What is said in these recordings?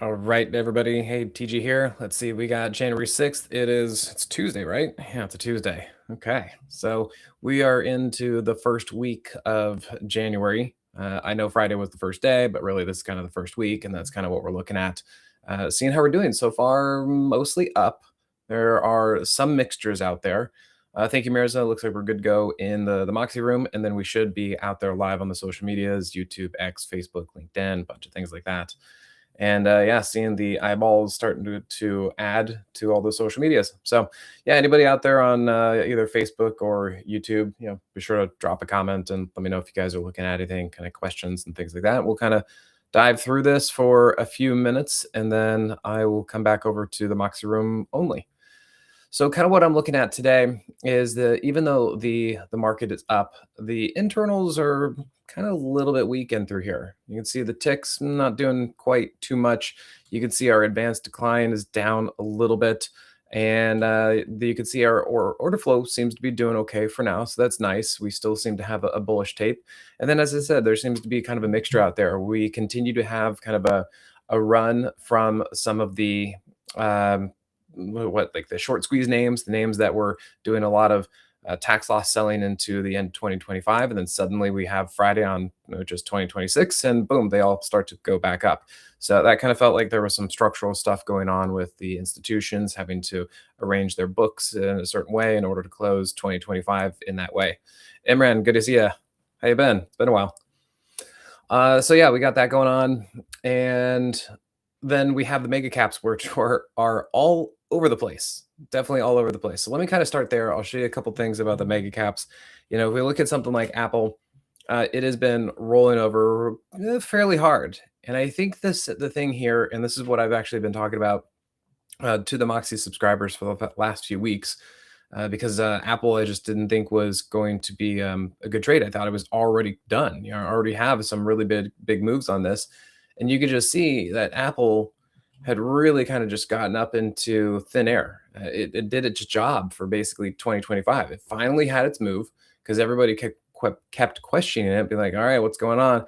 All right, everybody. Hey, TG here. Let's see. We got January 6th. It's Tuesday, right? Yeah, it's a Tuesday. Okay. So we are into the first week of January. I know Friday was the first day, but really this is kind of the first week, and that's kind of what we're looking at. Seeing how we're doing so far, mostly up. There are some mixtures out there. Thank you, Mirza. Looks like we're good to go in the Moxie room, and then we should be out there live on the social medias: YouTube, X, Facebook, LinkedIn, a bunch of things like that. And yeah, seeing the eyeballs starting to add to all the social medias. So yeah, anybody out there on either Facebook or YouTube, be sure to drop a comment and let me know if you guys are looking at anything, kind of questions and things like that. We'll kind of dive through this for a few minutes, and then I will come back over to the Moxie room only. So kind of what I'm looking at today is that even though the market is up, the internals are kind of a little bit weak in through here. You can see the ticks not doing quite too much. You can see our advanced decline is down a little bit. And you can see our order flow seems to be doing okay for now. So that's nice. We still seem to have a bullish tape. And then, as I said, there seems to be kind of a mixture out there. We continue to have kind of a run from some of the um, what like the short squeeze names, the names that were doing a lot of tax loss selling into the end of 2025, and then suddenly we have Friday on just 2026, and boom, they all start to go back up. So that kind of felt like there was some structural stuff going on with the institutions having to arrange their books in a certain way in order to close 2025 in that way. Imran, good to see you. How you been? It's been a while. So yeah, we got that going on, and then we have the mega caps, which are all over the place, definitely all over the place. So let me kind of start there. I'll show you a couple things about the mega caps. If we look at something like Apple, it has been rolling over fairly hard, and I think the thing here, and this is what I've actually been talking about to the Moxie subscribers for the last few weeks because Apple I just didn't think was going to be a good trade. I thought it was already done. I already have some really big moves on this, and you could just see that Apple had really kind of just gotten up into thin air. It did its job for basically 2025. It finally had its move because everybody kept questioning it, being like, "All right, what's going on?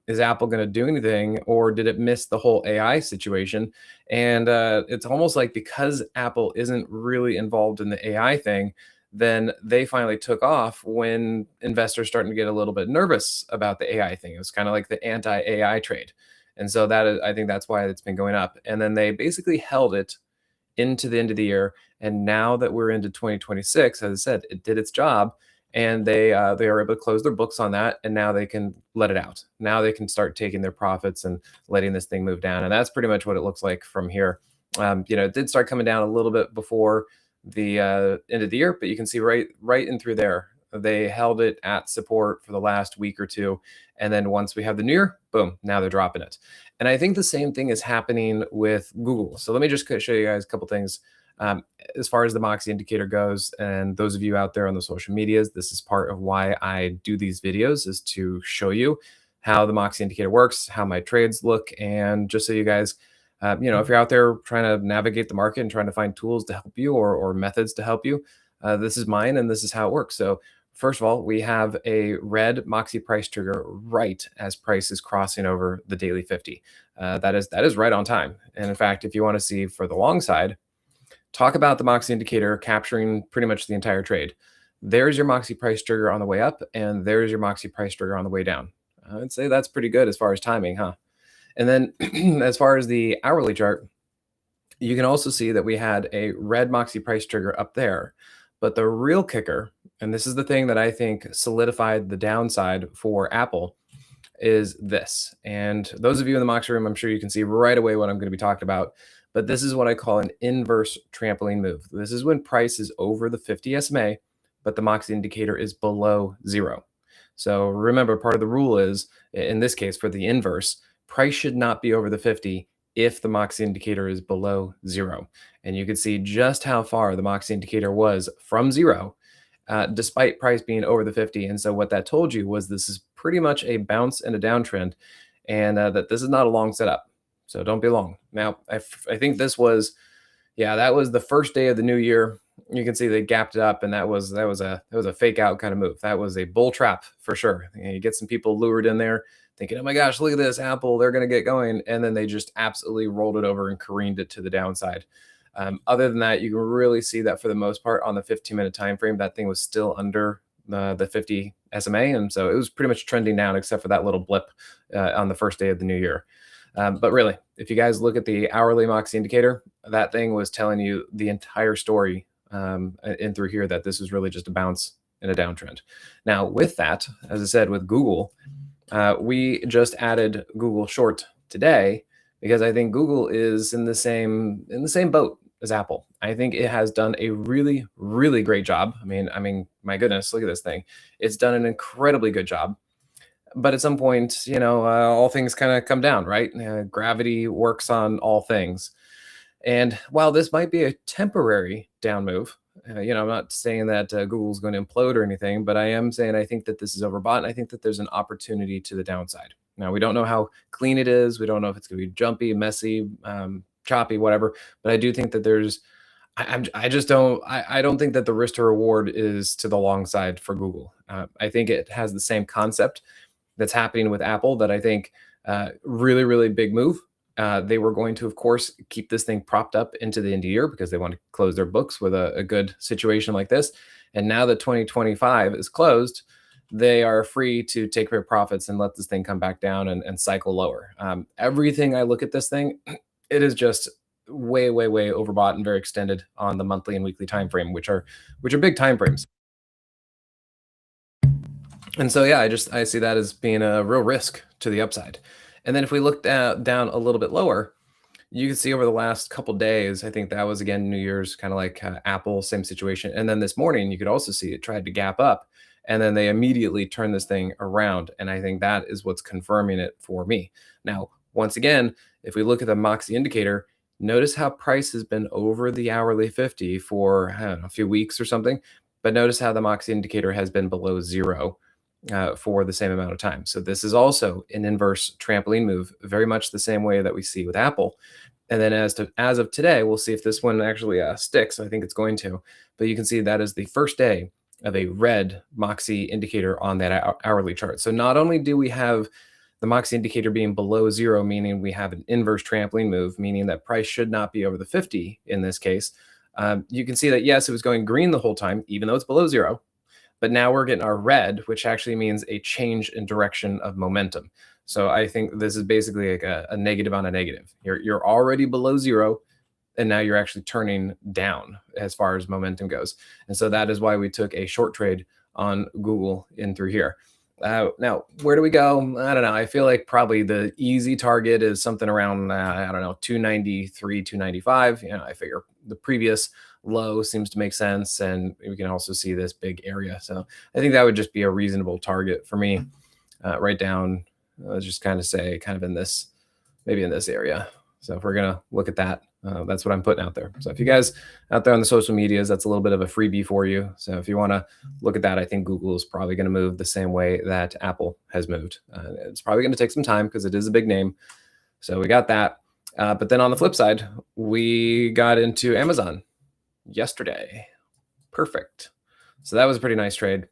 Is Apple going to do anything, or did it miss the whole AI situation?" And it's almost like because Apple isn't really involved in the AI thing, then they finally took off when investors starting to get a little bit nervous about the AI thing. It was kind of like the anti-AI trade. And so I think that's why it's been going up. And then they basically held it into the end of the year. And now that we're into 2026, as I said, it did its job, and they are able to close their books on that, and now they can let it out. Now they can start taking their profits and letting this thing move down, and that's pretty much what it looks like from here. It did start coming down a little bit before the end of the year, but you can see right in through there. They held it at support for the last week or two, and then once we have the new year, boom, now they're dropping it. And I think the same thing is happening with Google. So let me just show you guys a couple things um, as far as the Moxie indicator goes. And those of you out there on the social medias, this is part of why I do these videos, is to show you how the Moxie indicator works, how my trades look, and just so you guys, if you're out there trying to navigate the market and trying to find tools to help you or methods to help you, this is mine and this is how it works. So first of all, we have a red Moxie price trigger right as price is crossing over the daily 50. That is right on time. And in fact, if you want to see for the long side, talk about the Moxie indicator capturing pretty much the entire trade. There's your Moxie price trigger on the way up, and there's your Moxie price trigger on the way down. I'd say that's pretty good as far as timing, huh? And then as far as the hourly chart, you can also see that we had a red Moxie price trigger up there. But the real kicker, and this is the thing that I think solidified the downside for Apple, is this. And those of you in the Moxie room, I'm sure you can see right away what I'm going to be talking about. But this is what I call an inverse trampoline move. This is when price is over the 50 SMA, but the Moxie indicator is below 0. So remember, part of the rule is, in this case, for the inverse, price should not be over the 50 if the Moxie indicator is below 0. And you can see just how far the Moxie indicator was from 0, despite price being over the 50. And so what that told you was this is pretty much a bounce and a downtrend, and that this is not a long setup. So don't be long. Now, I think this was, that was the first day of the new year. You can see they gapped it up, and that was a fake out kind of move. That was a bull trap for sure. You get some people lured in there thinking, oh my gosh, look at this Apple, they're going to get going. And then they just absolutely rolled it over and careened it to the downside. Other than that, you can really see that for the most part on the 15-minute time frame, that thing was still under the 50 SMA. And so it was pretty much trending down, except for that little blip on the first day of the new year. But really, if you guys look at the hourly Moxie indicator, that thing was telling you the entire story in through here, that this was really just a bounce in a downtrend. Now, with that, as I said, with Google, we just added Google Short today because I think Google is in the same boat as Apple. I think it has done a really, really great job. I mean, my goodness, look at this thing. It's done an incredibly good job. But at some point, all things kind of come down, right? Gravity works on all things. And while this might be a temporary down move, I'm not saying that Google's going to implode or anything, but I am saying I think that this is overbought, and I think that there's an opportunity to the downside. Now, we don't know how clean it is. We don't know if it's going to be jumpy, messy, choppy, whatever. But I do think that there's, I just don't, I don't think that the risk to reward is to the long side for Google. I think it has the same concept that's happening with Apple that I think really, really big move. They were going to, of course, keep this thing propped up into the end of the year because they want to close their books with a good situation like this. And now that 2025 is closed, they are free to take their profits and let this thing come back down and cycle lower. Everything I look at this thing, it is just way, way, way overbought and very extended on the monthly and weekly time frame, which are big time frames. And so, yeah, I see that as being a real risk to the upside. And then if we look down a little bit lower, you can see over the last couple days, I think that was again New Year's, kind of like Apple, same situation. And then this morning, you could also see it tried to gap up, and then they immediately turned this thing around. And I think that is what's confirming it for me. Now, once again, if we look at the Moxie indicator, notice how price has been over the hourly 50 for, I don't know, a few weeks or something. But notice how the Moxie indicator has been below zero for the same amount of time. So this is also an inverse trampoline move, very much the same way that we see with Apple. And then as of today, we'll see if this one actually sticks. I think it's going to. But you can see that is the first day of a red Moxie indicator on that hourly chart. So not only do we have the Moxie indicator being below zero, meaning we have an inverse trampoline move, meaning that price should not be over the 50 in this case. You can see that, yes, it was going green the whole time, even though it's below zero. But now we're getting our red, which actually means a change in direction of momentum. So I think this is basically like a negative on a negative. You're already below zero, and now you're actually turning down as far as momentum goes. And so that is why we took a short trade on Google in through here. Now, where do we go? I don't know. I feel like probably the easy target is something around, I don't know, 293, 295. I figure the previous low seems to make sense. And we can also see this big area. So I think that would just be a reasonable target for me, right down, let's just kind of say kind of in this, maybe in this area. So if we're going to look at that, that's what I'm putting out there. So if you guys out there on the social medias, that's a little bit of a freebie for you. So if you want to look at that, I think Google is probably going to move the same way that Apple has moved. It's probably going to take some time because it is a big name. So we got that. But then on the flip side, we got into Amazon yesterday. Perfect. So that was a pretty nice trade.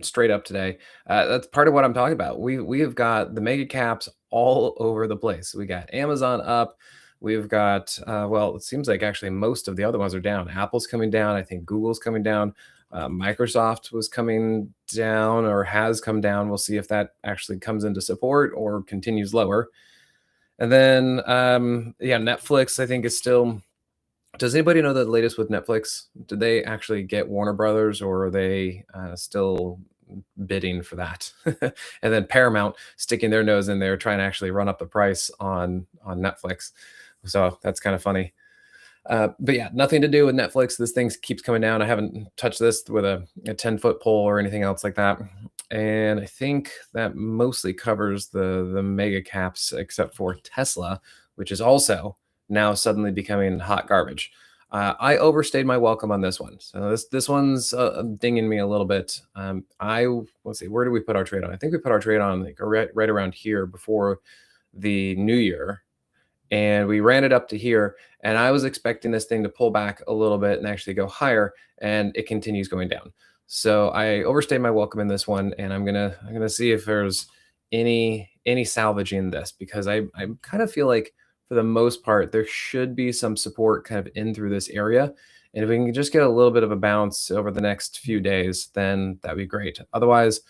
Straight up today. That's part of what I'm talking about. We have got the mega caps all over the place. We got Amazon up. We've got well, it seems like actually most of the other ones are down. Apple's coming down. I think Google's coming down. Microsoft was coming down or has come down. We'll see if that actually comes into support or continues lower. And then yeah, Netflix I think is still. Does anybody know the latest with Netflix? Did they actually get Warner Brothers, or are they still bidding for that? And then Paramount sticking their nose in there, trying to actually run up the price on Netflix. So that's kind of funny. But yeah, nothing to do with Netflix. This thing keeps coming down. I haven't touched this with a 10-foot pole or anything else like that. And I think that mostly covers the mega caps, except for Tesla, which is also now suddenly becoming hot garbage. I overstayed my welcome on this one. So this one's dinging me a little bit. Let's see, where do we put our trade on? I think we put our trade on like right around here before the new year. And we ran it up to here, and I was expecting this thing to pull back a little bit and actually go higher, and it continues going down. So I overstayed my welcome in this one, and I'm gonna see if there's any any salvaging this because I kind of feel like for the most part there should be some support kind of in through this area. And if we can just get a little bit of a bounce over the next few days, then that'd be great. Otherwise,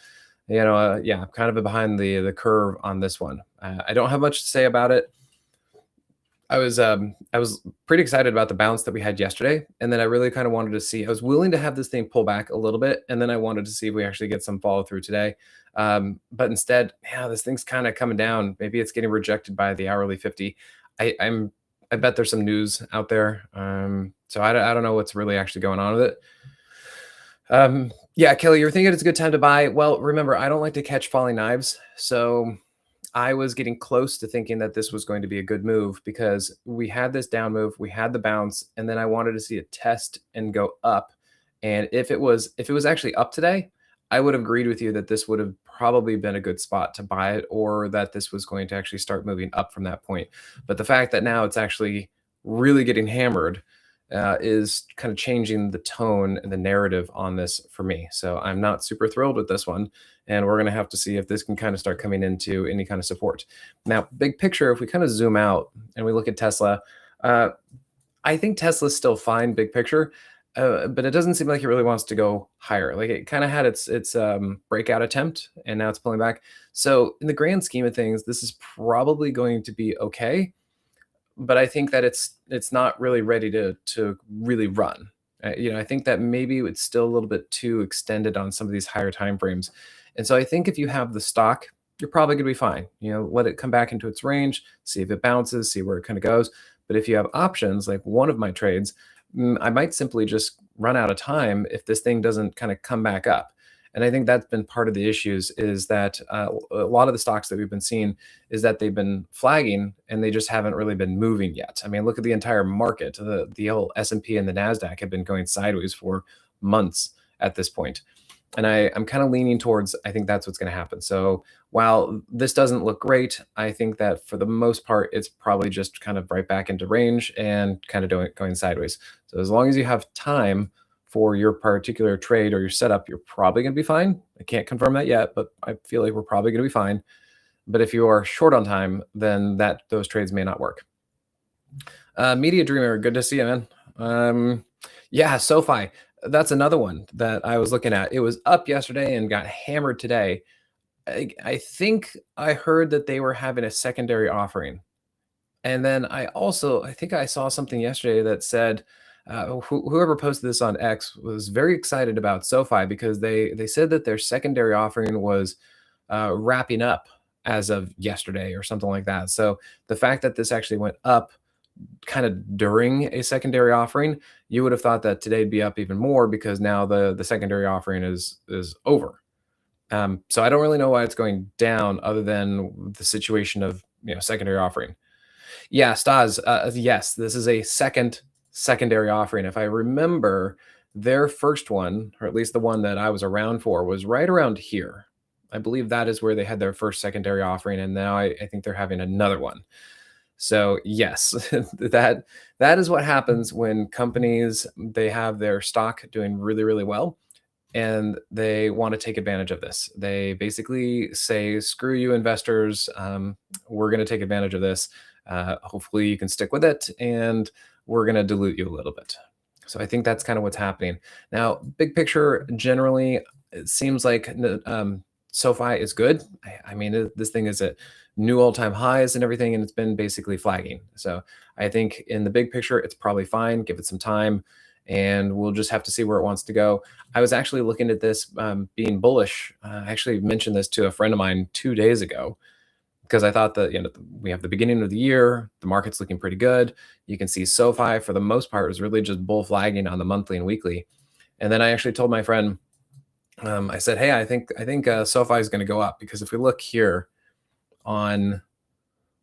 yeah, I'm kind of behind the curve on this one. I don't have much to say about it. I was pretty excited about the bounce that we had yesterday, and then I really kind of wanted to see. I was willing to have this thing pull back a little bit, and then I wanted to see if we actually get some follow through today. But instead, yeah, this thing's kind of coming down. Maybe it's getting rejected by the hourly 50. I bet there's some news out there. So I don't know what's really actually going on with it. Yeah, Kelly, you're thinking it's a good time to buy. Well, remember, I don't like to catch falling knives, so I was getting close to thinking that this was going to be a good move because we had this down move, we had the bounce, and then I wanted to see it test and go up. And if it was actually up today, I would have agreed with you that this would have probably been a good spot to buy it, or that this was going to actually start moving up from that point. But the fact that now it's actually really getting hammered is kind of changing the tone and the narrative on this for me. So I'm not super thrilled with this one. And we're going to have to see if this can kind of start coming into any kind of support. Now, big picture, if we kind of zoom out and we look at Tesla, uh, I think Tesla's still fine, big picture, but it doesn't seem like it really wants to go higher. Like it kind of had its breakout attempt, and now it's pulling back. So in the grand scheme of things, this is probably going to be okay, but I think that it's not really ready to really run. I think that maybe it's still a little bit too extended on some of these higher time frames, and so I think if you have the stock, you're probably going to be fine. Let it come back into its range, see if it bounces, see where it kind of goes. But if you have options, like one of my trades, I might simply just run out of time if this thing doesn't kind of come back up. And I think that's been part of the issues is that a lot of the stocks that we've been seeing is that they've been flagging and they just haven't really been moving yet. I mean, look at the entire market. The whole S&P and the Nasdaq have been going sideways for months at this point. And I'm kind of leaning towards I think that's what's going to happen. So while this doesn't look great, I think that for the most part, it's probably just kind of right back into range and kind of going sideways. So as long as you have time for your particular trade or your setup, you're probably going to be fine. I can't confirm that yet, but I feel like we're probably going to be fine. But if you are short on time, then those trades may not work. Media Dreamer, good to see you, man. Yeah, SoFi. That's another one that I was looking at. It was up yesterday and got hammered today. I think I heard that they were having a secondary offering. And then I think I saw something yesterday that said whoever posted this on X was very excited about SoFi because they said that their secondary offering was wrapping up as of yesterday or something like that. So the fact that this actually went up kind of during a secondary offering, you would have thought that today'd be up even more because now the secondary offering is over. So I don't really know why it's going down other than the situation of secondary offering. Yeah, Stas. Yes, this is a secondary offering. If I remember, their first one, or at least the one that I was around for, was right around here. I believe that is where they had their first secondary offering, and now I think they're having another one. So yes, that is what happens when companies they have their stock doing really, really well and they want to take advantage of this. They basically say, "Screw you, investors. We're going to take advantage of this. Hopefully, you can stick with it, and we're going to dilute you a little bit." So I think that's kind of what's happening now. Big picture, generally, it seems like SoFi is good. I mean, this thing is at new all-time highs and everything, and it's been basically flagging. So I think in the big picture, it's probably fine. Give it some time, and we'll just have to see where it wants to go. I was actually looking at this being bullish. I actually mentioned this to a friend of mine 2 days ago because I thought that we have the beginning of the year, the market's looking pretty good. You can see SoFi for the most part was really just bull flagging on the monthly and weekly. And then I actually told my friend, I said, "Hey, I think SoFi is going to go up because if we look here on,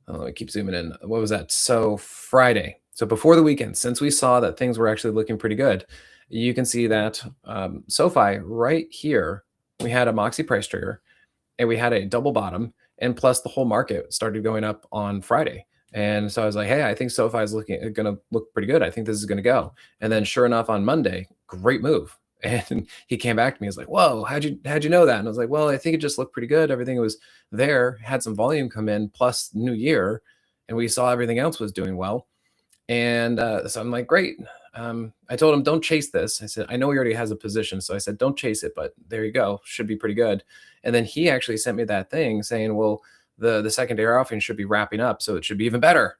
let me keep zooming in. What was that? So Friday. So before the weekend, since we saw that things were actually looking pretty good, you can see that SoFi right here, we had a Moxie price trigger and we had a double bottom, and plus the whole market started going up on Friday. And so I was like, hey, I think SoFi is going to look pretty good. I think this is going to go. And then sure enough, on Monday, great move. And he came back to me. He's like, "Whoa, how'd you know that?" And I was like, "Well, I think it just looked pretty good. Everything was there, had some volume come in, plus New Year, and we saw everything else was doing well." And so I'm like, "Great." I told him, "Don't chase this." I said, "I know he already has a position, so I said, don't chase it, but there you go, should be pretty good." And then he actually sent me that thing saying, "Well, the secondary offering should be wrapping up, so it should be even better."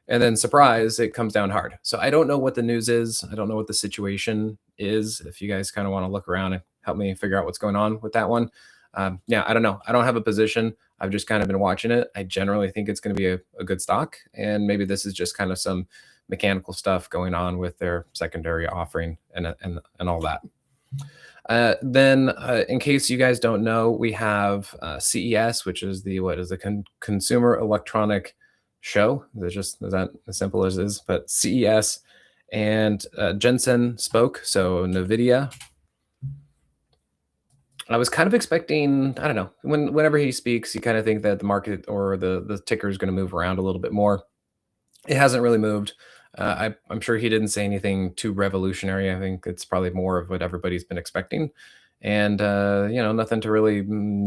And then surprise, it comes down hard. So I don't know what the news is. I don't know what the situation is. If you guys kind of want to look around and help me figure out what's going on with that one. Yeah, I don't know. I don't have a position. I've just kind of been watching it. I generally think it's going to be a good stock. And maybe this is just kind of some mechanical stuff going on with their secondary offering and all that. Then, in case you guys don't know, we have CES, which is the what is the Consumer Electronic Show. Is that as simple as it is? But CES and Jensen spoke. So Nvidia. I was kind of expecting. I don't know. Whenever he speaks, you kind of think that the market or the ticker is going to move around a little bit more. It hasn't really moved. I'm sure he didn't say anything too revolutionary. I think it's probably more of what everybody's been expecting, and nothing to really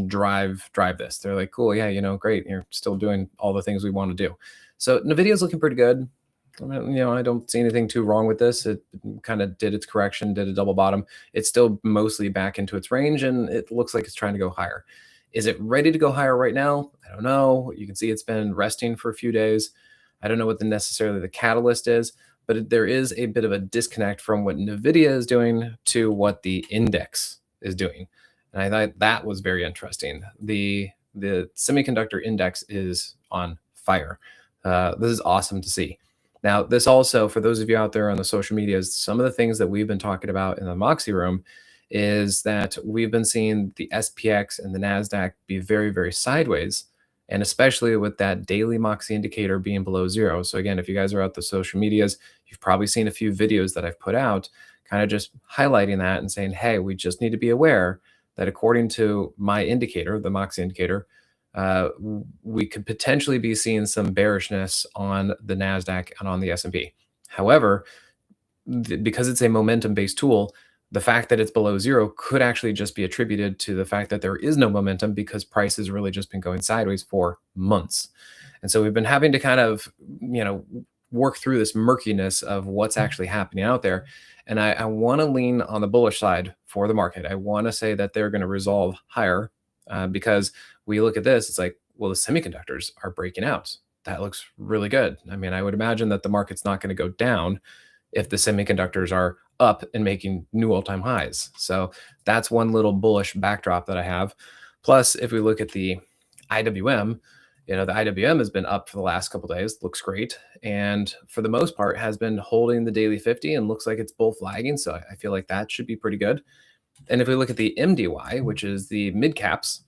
drive this. They're like, cool, yeah, great. You're still doing all the things we want to do. So Nvidia's looking pretty good. I mean, I don't see anything too wrong with this. It kind of did its correction, did a double bottom. It's still mostly back into its range, and it looks like it's trying to go higher. Is it ready to go higher right now? I don't know. You can see it's been resting for a few days. I don't know what necessarily the catalyst is, but there is a bit of a disconnect from what Nvidia is doing to what the index is doing, and I thought that was very interesting. The semiconductor index is on fire. This is awesome to see. Now, this also, for those of you out there on the social medias, some of the things that we've been talking about in the Moxie room is that we've been seeing the SPX and the NASDAQ be very, very sideways, and especially with that daily Moxie indicator being below zero. So again, if you guys are out the social medias, you've probably seen a few videos that I've put out kind of just highlighting that and saying, hey, we just need to be aware that according to my indicator, the Moxie indicator, uh, we could potentially be seeing some bearishness on the Nasdaq and on the S&P. However, because it's a momentum based tool, the fact that it's below zero could actually just be attributed to the fact that there is no momentum because price has really just been going sideways for months. And so we've been having to kind of, work through this murkiness of what's actually happening out there. And I want to lean on the bullish side for the market. I want to say that they're going to resolve higher because we look at this, it's like, well, the semiconductors are breaking out. That looks really good. I mean, I would imagine that the market's not going to go down if the semiconductors are up and making new all-time highs. So that's one little bullish backdrop that I have. Plus, if we look at the IWM, the IWM has been up for the last couple of days, looks great, and for the most part has been holding the daily 50 and looks like it's both lagging. So I feel like that should be pretty good. And if we look at the MDY, which is the mid caps,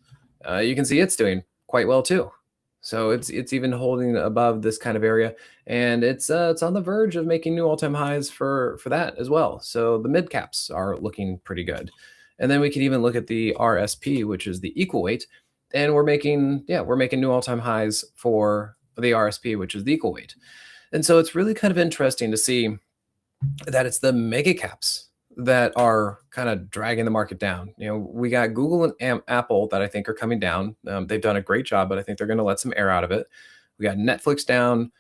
you can see it's doing quite well too. So it's even holding above this kind of area, and it's on the verge of making new all-time highs for that as well. So the mid caps are looking pretty good, and then we can even look at the RSP, which is the equal weight, and we're making new all-time highs for the RSP, which is the equal weight, and so it's really kind of interesting to see that it's the mega caps that are kind of dragging the market down. We got Google and Apple that I think are coming down. They've done a great job, but I think they're going to let some air out of it. We got Netflix down.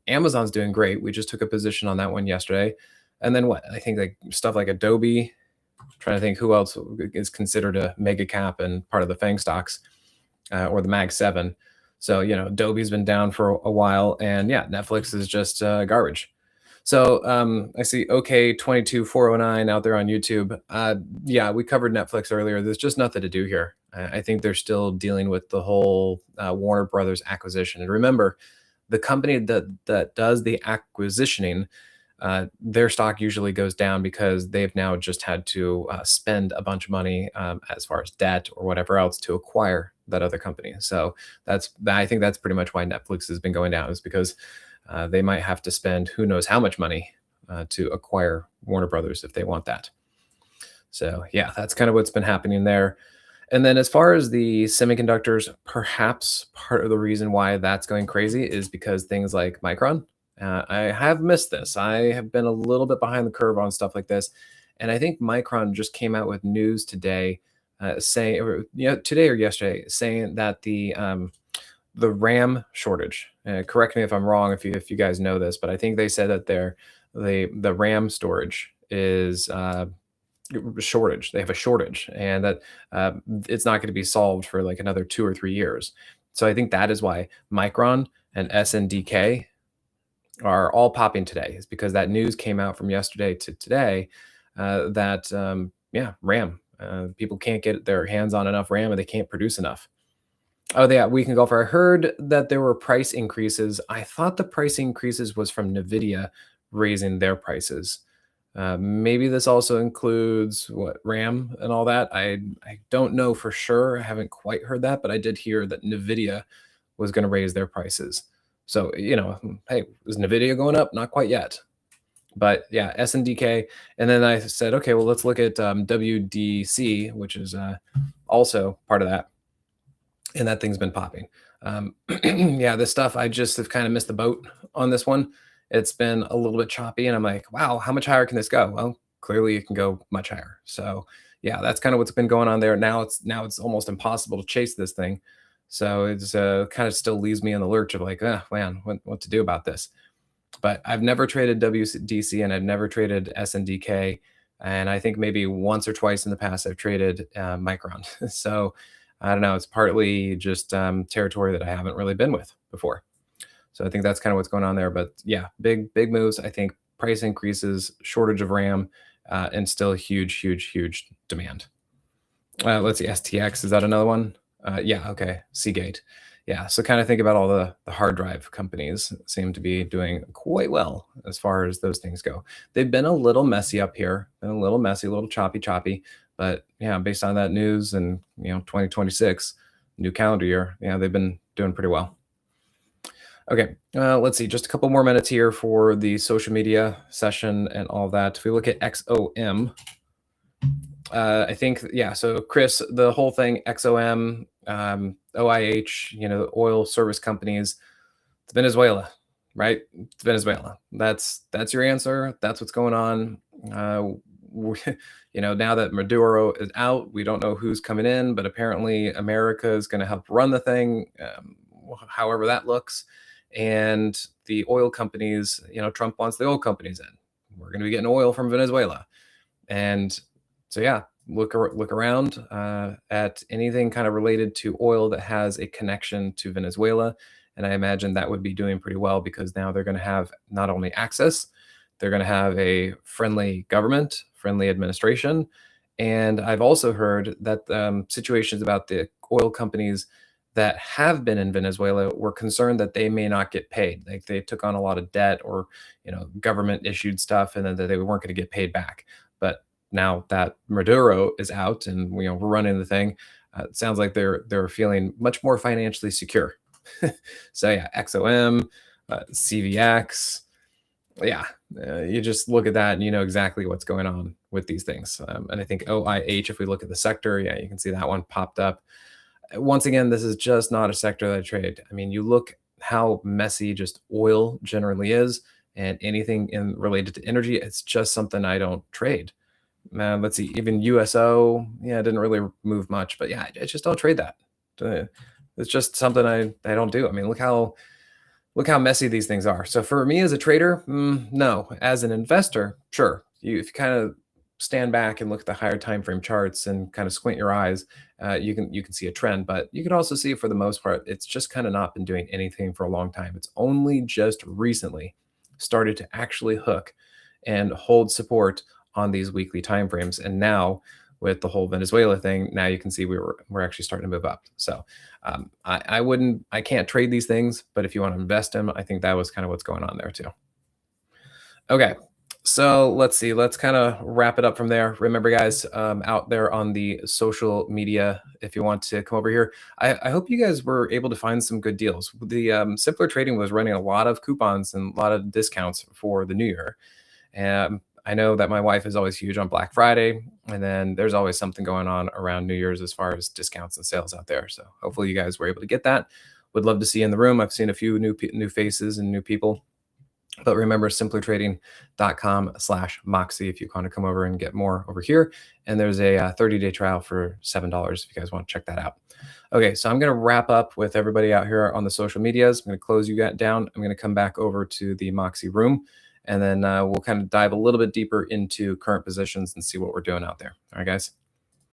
Amazon's doing great. We just took a position on that one yesterday. And then what? I think like stuff like Adobe. I'm trying to think who else is considered a mega cap and part of the FANG stocks or the Mag 7. So, Adobe's been down for a while. And yeah, Netflix is just garbage. So I see OK22409 out there on YouTube. Yeah, we covered Netflix earlier. There's just nothing to do here. I think they're still dealing with the whole Warner Brothers acquisition. And remember, the company that does the acquisitioning, their stock usually goes down because they've now just had to spend a bunch of money as far as debt or whatever else to acquire that other company. So I think that's pretty much why Netflix has been going down, is because they might have to spend who knows how much money to acquire Warner Brothers if they want that. So yeah, that's kind of what's been happening there. And then as far as the semiconductors, perhaps part of the reason why that's going crazy is because things like Micron. I have missed this. I have been a little bit behind the curve on stuff like this. And I think Micron just came out with news today, saying, or today or yesterday, saying that the RAM shortage. Correct me if I'm wrong, if you guys know this, but I think they said that the RAM storage is shortage. They have a shortage, and that uh, it's not going to be solved for like another 2 or 3 years. So I think that is why Micron and SNDK are all popping today, is because that news came out from yesterday to today, that yeah, RAM. People can't get their hands on enough RAM, and they can't produce enough. Oh, yeah, Weekend Golfer. I heard that there were price increases. I thought the price increases was from Nvidia raising their prices. Maybe this also includes what RAM and all that. I don't know for sure. I haven't quite heard that, but I did hear that Nvidia was going to raise their prices. So hey, is Nvidia going up? Not quite yet, but yeah, SNDK. And then I said, okay, well, let's look at WDC, which is also part of that, and that thing's been popping. Yeah, this stuff, I just have kind of missed the boat on this one. It's been a little bit choppy, and I'm like, wow, how much higher can this go? Well, clearly it can go much higher. So yeah, that's kind of what's been going on there. Now it's almost impossible to chase this thing. So it's kind of still leaves me in the lurch of like, man, what to do about this? But I've never traded WDC and I've never traded SNDK. And I think maybe once or twice in the past I've traded Micron. So I don't know. It's partly just territory that I haven't really been with before. So I think that's kind of what's going on there. But yeah, big moves. I think price increases, shortage of RAM, and still huge demand. Let's see, STX, is that another one? Yeah, okay, Seagate. Yeah, so kind of think about all the hard drive companies seem to be doing quite well as far as those things go. They've been a little messy up here, been a little messy, a little choppy, but yeah, based on that news and 2026, new calendar year, yeah, they've been doing pretty well. Okay, let's see, just a couple more minutes here for the social media session and all that. If we look at XOM, I think, yeah. So Chris, the whole thing, XOM, OIH, the oil service companies, it's Venezuela, right? It's Venezuela. That's your answer. That's what's going on. Now that Maduro is out, we don't know who's coming in, but apparently America is going to help run the thing, however that looks. And the oil companies, Trump wants the oil companies in. We're going to be getting oil from Venezuela. And so yeah, look around at anything kind of related to oil that has a connection to Venezuela, and I imagine that would be doing pretty well, because now they're going to have not only access, they're going to have a friendly government, friendly administration, and I've also heard that situations about the oil companies that have been in Venezuela were concerned that they may not get paid, like they took on a lot of debt, or government issued stuff, and then that they weren't going to get paid back. But now that Maduro is out and we're running the thing, it sounds like they're feeling much more financially secure. So yeah, XOM, CVX, yeah, you just look at that and you know exactly what's going on with these things. And I think OIH, if we look at the sector, yeah, you can see that one popped up. Once again, this is just not a sector that I trade. I mean, you look how messy just oil generally is, and anything related to energy, it's just something I don't trade. Let's see, even USO, yeah, it didn't really move much, but yeah, I just don't trade that. It's just something I don't do. I mean, look how messy these things are. So for me as a trader, no. As an investor, sure. If you kind of stand back and look at the higher time frame charts and kind of squint your eyes, you can see a trend. But you can also see, for the most part, it's just kind of not been doing anything for a long time. It's only just recently started to actually hook and hold support on these weekly timeframes. And now with the whole Venezuela thing, now you can see we're actually starting to move up. So I can't trade these things, but if you want to invest in them, I think that was kind of what's going on there too. Okay. So let's see. Let's kind of wrap it up from there. Remember, guys, out there on the social media, if you want to come over here, I hope you guys were able to find some good deals. The Simpler Trading was running a lot of coupons and a lot of discounts for the new year. And I know that my wife is always huge on Black Friday, and then there's always something going on around New Year's as far as discounts and sales out there. So hopefully you guys were able to get that. Would love to see you in the room. I've seen a few new faces and new people. But remember, simplytrading.com/Moxie if you want to come over and get more over here. And there's a 30-day trial for $7 if you guys want to check that out. Okay, so I'm going to wrap up with everybody out here on the social medias. I'm going to close you down. I'm going to come back over to the Moxie room, and then we'll kind of dive a little bit deeper into current positions and see what we're doing out there. All right, guys.